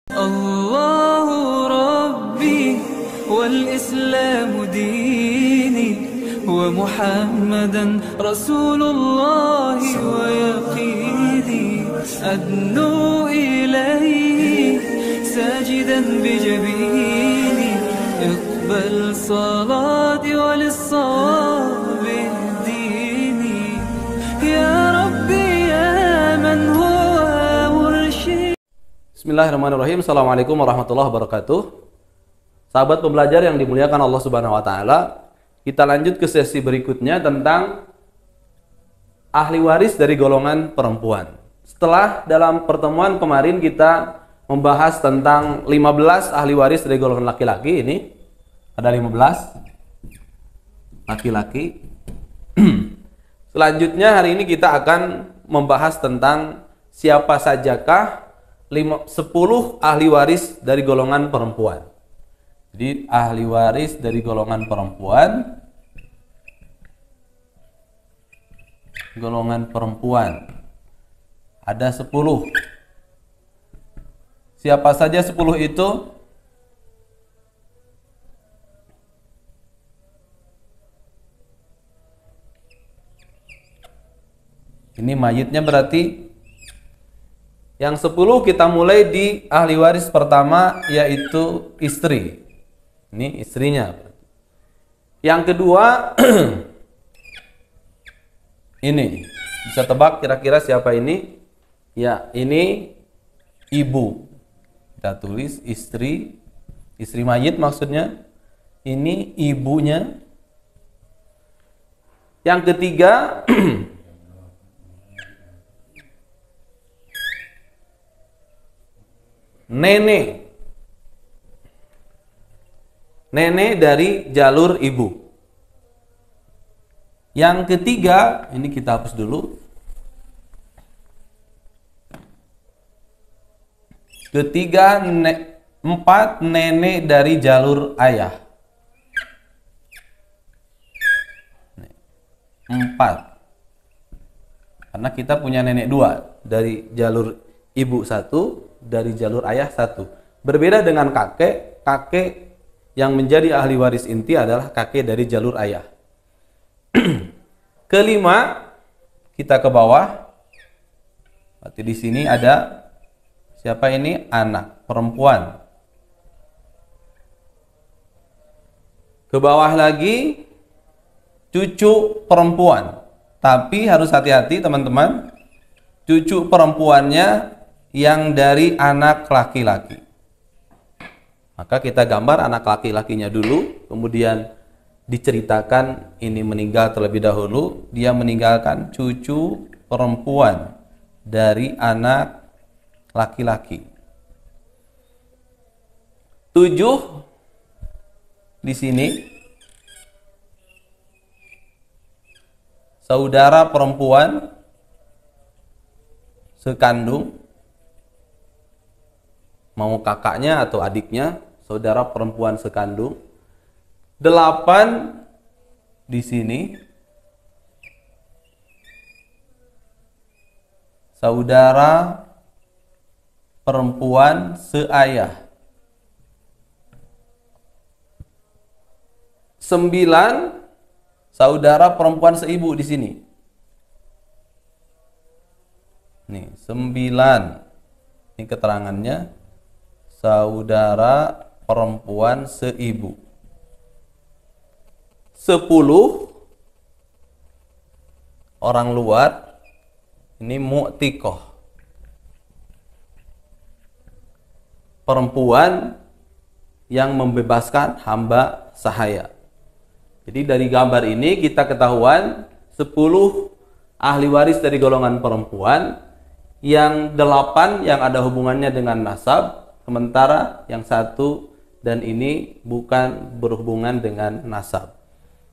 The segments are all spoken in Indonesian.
الله ربي والإسلام ديني ومحمدا رسول الله ويقيني أدنو إليه ساجدا بجبيني اقبل صلاتي وللصواب اهديني يا ربي يا من هو مرشد. Bismillahirrahmanirrahim. Assalamualaikum warahmatullahi wabarakatuh. Sahabat pembelajar yang dimuliakan Allah Subhanahu wa taala, kita lanjut ke sesi berikutnya tentang ahli waris dari golongan perempuan. Setelah dalam pertemuan kemarin kita membahas tentang 15 ahli waris dari golongan laki-laki, ini ada 15 laki-laki. Selanjutnya hari ini kita akan membahas tentang siapa sajakah 10 ahli waris dari golongan perempuan. Jadi ahli waris dari golongan perempuan, ada 10. Siapa saja 10 itu? Ini mayitnya berarti. Yang 10 kita mulai di ahli waris pertama, yaitu istri. Ini istrinya. Yang kedua, ini. Bisa tebak kira-kira siapa ini? Ya, ini ibu. Kita tulis istri mayit maksudnya. Ini ibunya. Yang ketiga, nenek dari jalur ibu. Yang ketiga, ini kita hapus dulu. Ketiga, 4 nenek dari jalur ayah. 4. Karena kita punya nenek 2 dari jalur ibu 1. Dari jalur ayah 1. Berbeda dengan kakek yang menjadi ahli waris inti adalah kakek dari jalur ayah. Kelima, kita ke bawah. Berarti di sini ada siapa ini? Anak perempuan. Ke bawah lagi cucu perempuan. Tapi harus hati-hati teman-teman. Cucu perempuannya yang dari anak laki-laki. Maka kita gambar anak laki-lakinya dulu, kemudian diceritakan ini meninggal terlebih dahulu, dia meninggalkan cucu perempuan dari anak laki-laki. 7 di sini saudara perempuan sekandung, mau kakaknya atau adiknya, saudara perempuan sekandung. 8 di sini saudara perempuan seayah. 9 saudara perempuan seibu di sini. Nih, 9. Ini keterangannya. Saudara perempuan seibu. 10 orang luar. Ini mu'tiqah, perempuan yang membebaskan hamba sahaya. Jadi dari gambar ini kita ketahuan 10 ahli waris dari golongan perempuan, yang 8 yang ada hubungannya dengan nasab, sementara yang 1 dan ini bukan berhubungan dengan nasab.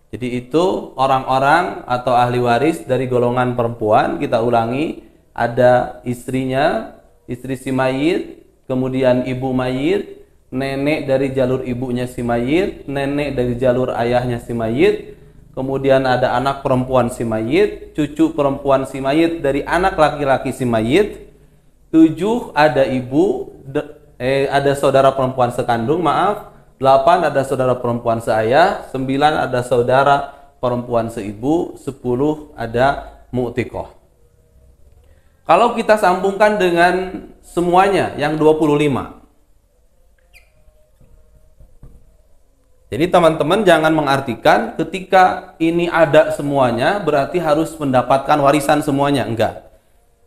Jadi itu orang-orang atau ahli waris dari golongan perempuan. Kita ulangi, ada istrinya, istri si mayit, kemudian ibu mayit, nenek dari jalur ibunya si mayit, nenek dari jalur ayahnya si mayit, kemudian ada anak perempuan si mayit, cucu perempuan si mayit dari anak laki-laki si mayit, 7 ada ibu, ada saudara perempuan sekandung, maaf. 8 ada saudara perempuan seayah, 9 ada saudara perempuan seibu, 10 ada mu'tiqah. Kalau kita sambungkan dengan semuanya yang 25. Jadi teman-teman jangan mengartikan ketika ini ada semuanya berarti harus mendapatkan warisan semuanya, enggak.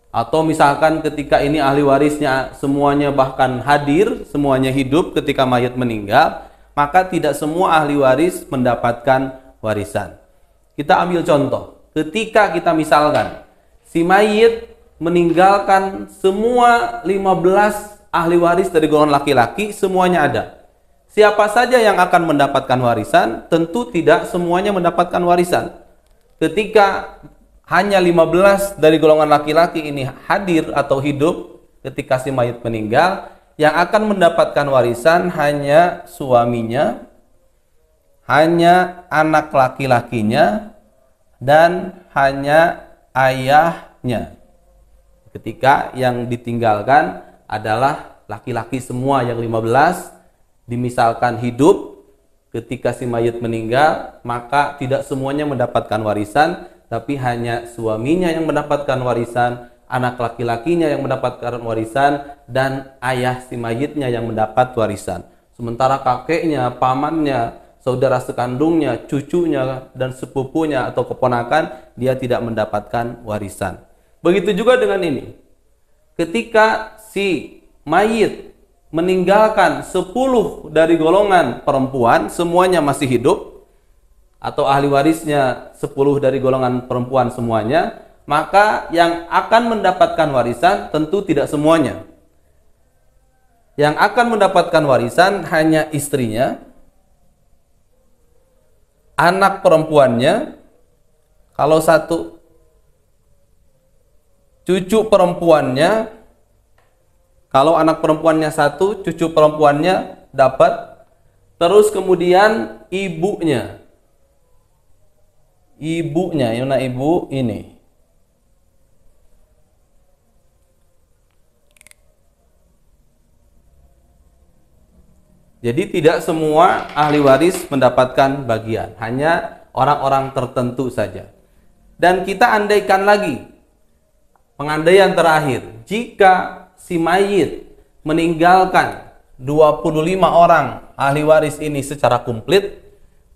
Atau misalkan ketika ini ahli warisnya semuanya bahkan hadir, semuanya hidup ketika mayat meninggal, maka tidak semua ahli waris mendapatkan warisan. Kita ambil contoh, ketika kita misalkan si mayit meninggalkan semua 15 ahli waris dari golongan laki-laki, semuanya ada. Siapa saja yang akan mendapatkan warisan? Tentu tidak semuanya mendapatkan warisan. Ketika hanya 15 dari golongan laki-laki ini hadir atau hidup ketika si mayit meninggal, yang akan mendapatkan warisan hanya suaminya, hanya anak laki-lakinya, dan hanya ayahnya. Ketika yang ditinggalkan adalah laki-laki semua yang 15, dimisalkan hidup ketika si mayit meninggal, maka tidak semuanya mendapatkan warisan, tapi hanya suaminya yang mendapatkan warisan, anak laki-lakinya yang mendapatkan warisan, dan ayah si mayitnya yang mendapat warisan. Sementara kakeknya, pamannya, saudara sekandungnya, cucunya, dan sepupunya atau keponakan, dia tidak mendapatkan warisan. Begitu juga dengan ini. Ketika si mayit meninggalkan 10 dari golongan perempuan, semuanya masih hidup, atau ahli warisnya 10 dari golongan perempuan semuanya, maka yang akan mendapatkan warisan tentu tidak semuanya. Yang akan mendapatkan warisan hanya istrinya, anak perempuannya, kalau satu, cucu perempuannya, kalau anak perempuannya satu, cucu perempuannya dapat, terus kemudian ibunya. Ibunya, yang mana ibu ini. Jadi tidak semua ahli waris mendapatkan bagian, hanya orang-orang tertentu saja. Dan kita andaikan lagi, pengandaian terakhir, jika si mayit meninggalkan 25 orang ahli waris ini secara komplit,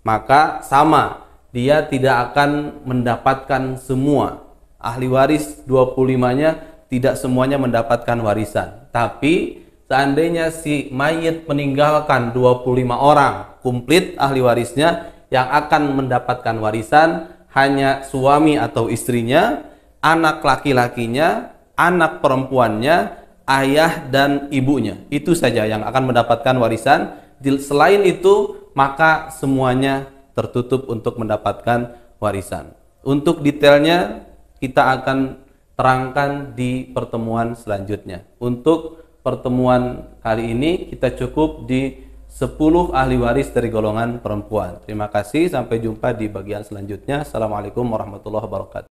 maka sama, dia tidak akan mendapatkan semua. Ahli waris 25-nya tidak semuanya mendapatkan warisan. Tapi seandainya si mayit meninggalkan 25 orang komplit ahli warisnya, yang akan mendapatkan warisan hanya suami atau istrinya, anak laki-lakinya, anak perempuannya, ayah dan ibunya. Itu saja yang akan mendapatkan warisan. Selain itu, maka semuanya tertutup untuk mendapatkan warisan. Untuk detailnya kita akan terangkan di pertemuan selanjutnya. Untuk pertemuan kali ini kita cukup di 10 ahli waris dari golongan perempuan. Terima kasih, sampai jumpa di bagian selanjutnya. Assalamualaikum warahmatullahi wabarakatuh.